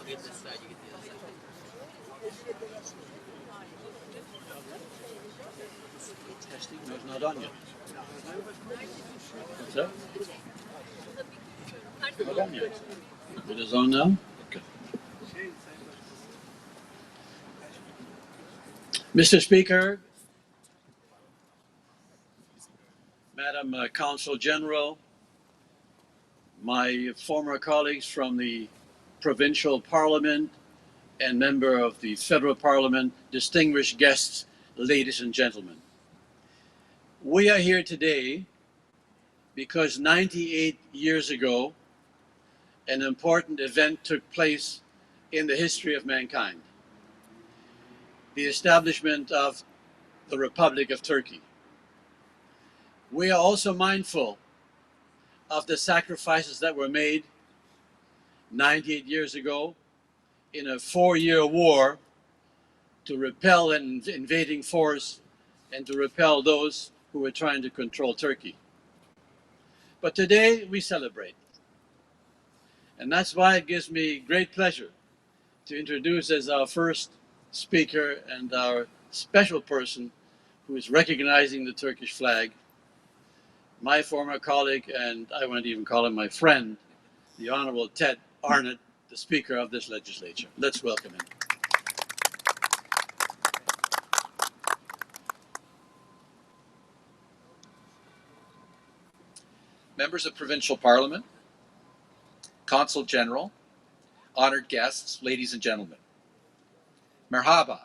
Testing, no, it's not on yet. What's that? Not on yet. It is on now? Okay. Mr. Speaker, Madam Consul General, my former colleagues from the provincial parliament and member of the federal parliament, distinguished guests, ladies and gentlemen. We are here today because 98 years ago, an important event took place in the history of mankind. The establishment of the Republic of Turkey. We are also mindful of the sacrifices that were made 98 years ago in a 4-year war to repel an invading force and to repel those who were trying to control Turkey. But today we celebrate. And that's why it gives me great pleasure to introduce as our first speaker and our special person who is recognizing the Turkish flag, my former colleague, and I want to even call him my friend, the Honorable Ted Arnott, the Speaker of this legislature. Let's welcome him. Members of Provincial Parliament, Consul General, honored guests, ladies and gentlemen. Merhaba.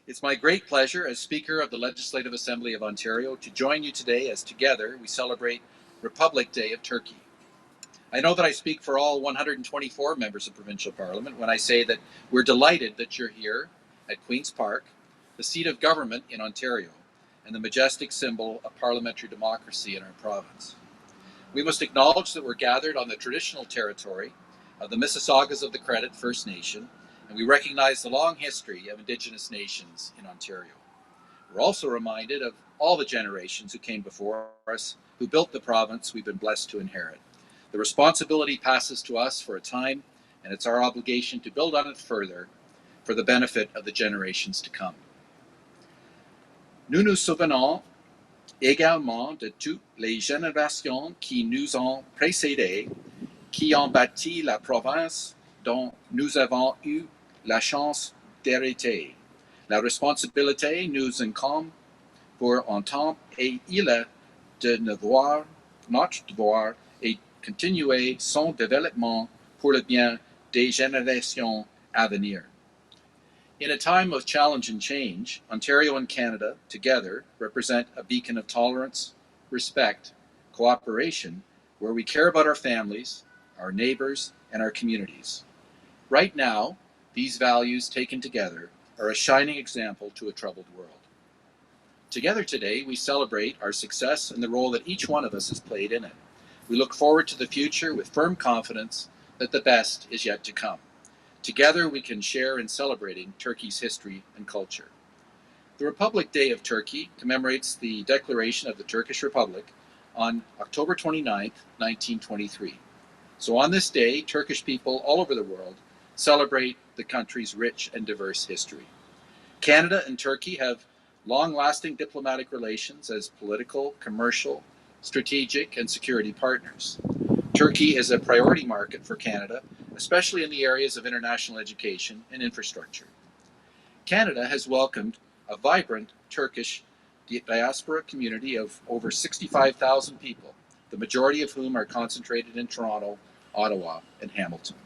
It's my great pleasure as Speaker of the Legislative Assembly of Ontario to join you today as together we celebrate Republic Day of Turkey. I know that I speak for all 124 members of Provincial Parliament when I say that we're delighted that you're here at Queen's Park, the seat of government in Ontario, and the majestic symbol of parliamentary democracy in our province. We must acknowledge that we're gathered on the traditional territory of the Mississaugas of the Credit First Nation, and we recognize the long history of Indigenous nations in Ontario. We're also reminded of all the generations who came before us, who built the province we've been blessed to inherit. The responsibility passes to us for a time, and it's our obligation to build on it further for the benefit of the generations to come. Nous nous souvenons également de toutes les générations qui nous ont précédés, qui ont bâti la province dont nous avons eu la chance d'hériter. La responsabilité nous incombe pour un temps et il est de notre devoir et continuer son développement pour le bien des générations à venir. In a time of challenge and change, Ontario and Canada together represent a beacon of tolerance, respect, cooperation, where we care about our families, our neighbors, and our communities. Right now, these values taken together are a shining example to a troubled world. Together today, we celebrate our success and the role that each one of us has played in it. We look forward to the future with firm confidence that the best is yet to come. Together, we can share in celebrating Turkey's history and culture. The Republic Day of Turkey commemorates the declaration of the Turkish Republic on October 29, 1923. So on this day, Turkish people all over the world celebrate the country's rich and diverse history. Canada and Turkey have long-lasting diplomatic relations as political, commercial, strategic, and security partners. Turkey is a priority market for Canada, especially in the areas of international education and infrastructure. Canada has welcomed a vibrant Turkish diaspora community of over 65,000 people, the majority of whom are concentrated in Toronto, Ottawa, and Hamilton.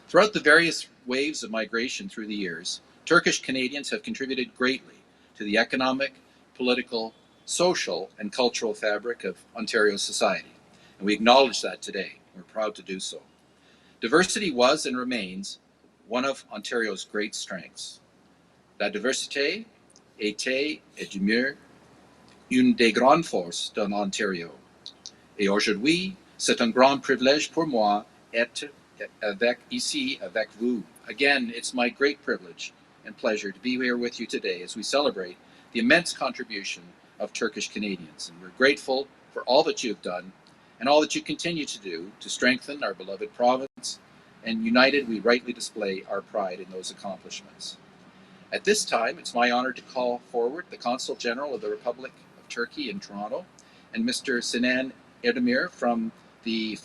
Throughout the various waves of migration through the years, Turkish Canadians have contributed greatly to the economic, political, social, and cultural fabric of Ontario's society. And we acknowledge that today. We're proud to do so. Diversity was and remains one of Ontario's great strengths. La diversité était et demeure une des grandes forces de l'Ontario. Et aujourd'hui, c'est un grand privilège pour moi d'être ici avec vous. Again, it's my great privilege and pleasure to be here with you today as we celebrate the immense contribution of Turkish Canadians. And we're grateful for all that you've done and all that you continue to do to strengthen our beloved province and united we rightly display our pride in those accomplishments. At this time, it's my honor to call forward the Consul General of the Republic of Turkey in Toronto and Mr. Sinan Erdemir from the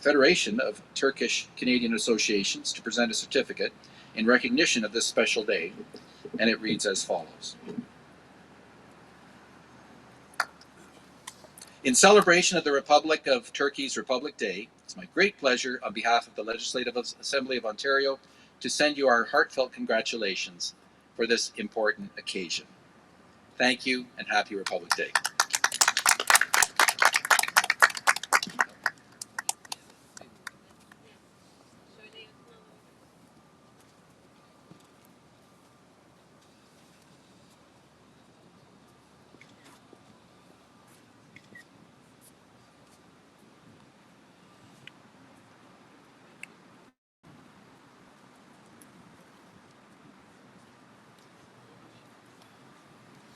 Federation of Turkish Canadian Associations to present a certificate in recognition of this special day, and it reads as follows. In celebration of the Republic of Turkey's Republic Day, it's my great pleasure on behalf of the Legislative Assembly of Ontario to send you our heartfelt congratulations for this important occasion. Thank you and happy Republic Day.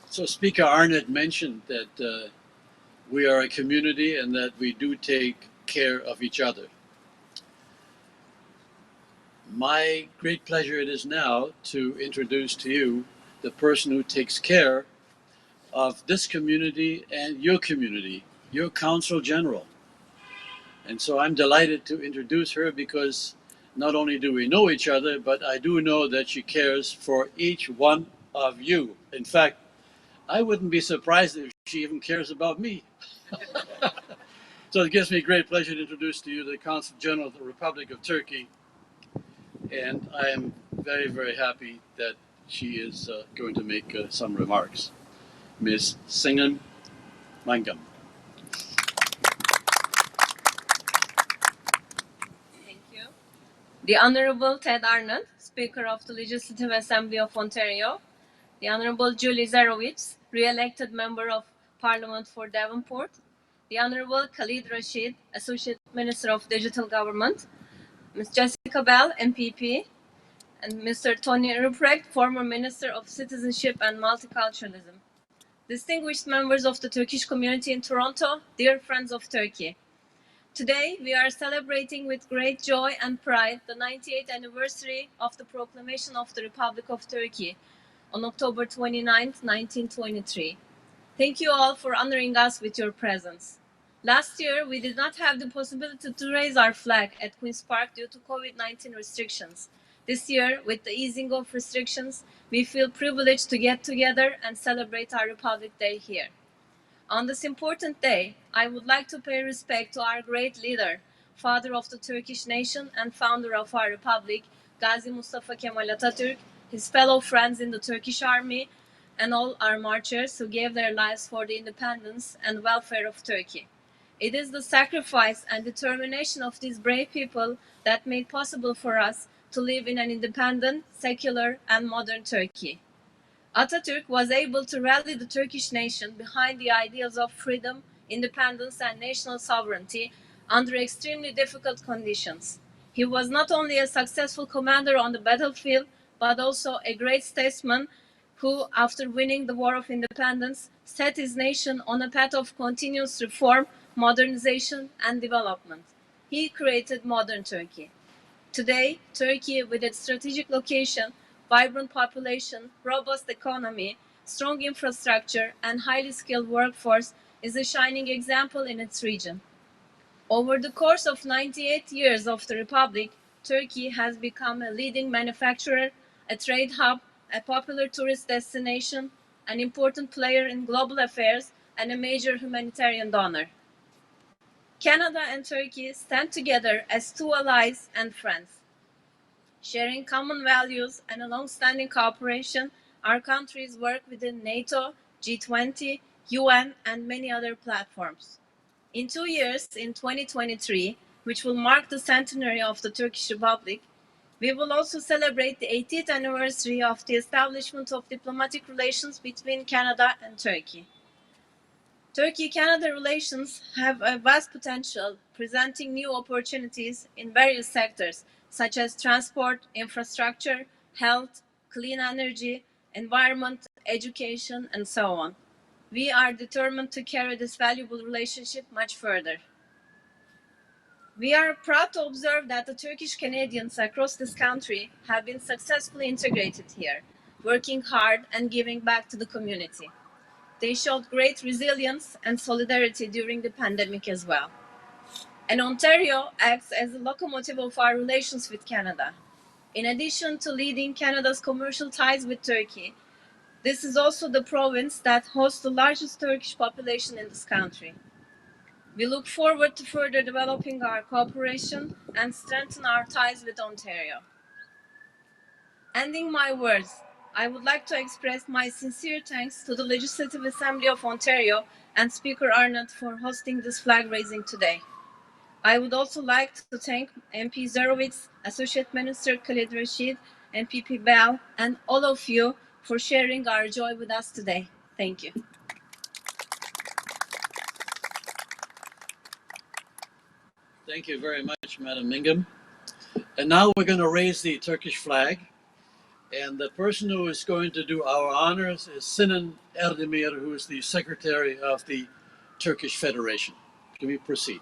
So Speaker Arnott mentioned that we are a community and that we do take care of each other. My great pleasure it is now to introduce to you the person who takes care of this community and your Consul General. And so I'm delighted to introduce her because not only do we know each other, but I do know that she cares for each one of you. In fact, I wouldn't be surprised if she even cares about me. So it gives me great pleasure to introduce to you the Consul General of the Republic of Turkey. And I am very, very happy that she is going to make some remarks. Ms. Sinem Mingan. Thank you. The Honorable Ted Arnott, Speaker of the Legislative Assembly of Ontario. The Honorable Julie Zarowitz, re-elected Member of Parliament for Devonport. The Honorable Khalid Rashid, Associate Minister of Digital Government. Ms. Jessica Bell, MPP. And Mr. Tony Ruprecht, former Minister of Citizenship and Multiculturalism. Distinguished members of the Turkish community in Toronto, dear friends of Turkey. Today, we are celebrating with great joy and pride the 98th anniversary of the proclamation of the Republic of Turkey on October 29, 1923. Thank you all for honoring us with your presence. Last year, we did not have the possibility to raise our flag at Queen's Park due to COVID-19 restrictions. This year, with the easing of restrictions, we feel privileged to get together and celebrate our Republic Day here. On this important day, I would like to pay respect to our great leader, father of the Turkish nation and founder of our republic, Gazi Mustafa Kemal Atatürk, his fellow friends in the Turkish army, and all our marchers who gave their lives for the independence and welfare of Turkey. It is the sacrifice and determination of these brave people that made possible for us to live in an independent, secular, and modern Turkey. Atatürk was able to rally the Turkish nation behind the ideals of freedom, independence, and national sovereignty under extremely difficult conditions. He was not only a successful commander on the battlefield, but also a great statesman who, after winning the War of Independence, set his nation on a path of continuous reform, modernization, and development. He created modern Turkey. Today, Turkey, with its strategic location, vibrant population, robust economy, strong infrastructure, and highly skilled workforce, is a shining example in its region. Over the course of 98 years of the Republic, Turkey has become a leading manufacturer, a trade hub, a popular tourist destination, an important player in global affairs, and a major humanitarian donor. Canada and Turkey stand together as two allies and friends. Sharing common values and a long-standing cooperation, our countries work within NATO, G20, UN, and many other platforms. In 2 years, in 2023, which will mark the centenary of the Turkish Republic, we will also celebrate the 80th anniversary of the establishment of diplomatic relations between Canada and Turkey. Turkey-Canada relations have a vast potential, presenting new opportunities in various sectors, such as transport, infrastructure, health, clean energy, environment, education, and so on. We are determined to carry this valuable relationship much further. We are proud to observe that the Turkish Canadians across this country have been successfully integrated here, working hard and giving back to the community. They showed great resilience and solidarity during the pandemic as well. And Ontario acts as the locomotive of our relations with Canada. In addition to leading Canada's commercial ties with Turkey, this is also the province that hosts the largest Turkish population in this country. We look forward to further developing our cooperation and strengthen our ties with Ontario. Ending my words, I would like to express my sincere thanks to the Legislative Assembly of Ontario and Speaker Arnott for hosting this flag raising today. I would also like to thank MP Zarowitz, Associate Minister Khalid Rashid, MPP Bell, and all of you for sharing our joy with us today. Thank you. Thank you very much, Madam Mingan. And now we're going to raise the Turkish flag. And the person who is going to do our honors is Sinan Erdemir, who is the Secretary of the Turkish Federation. Can we proceed?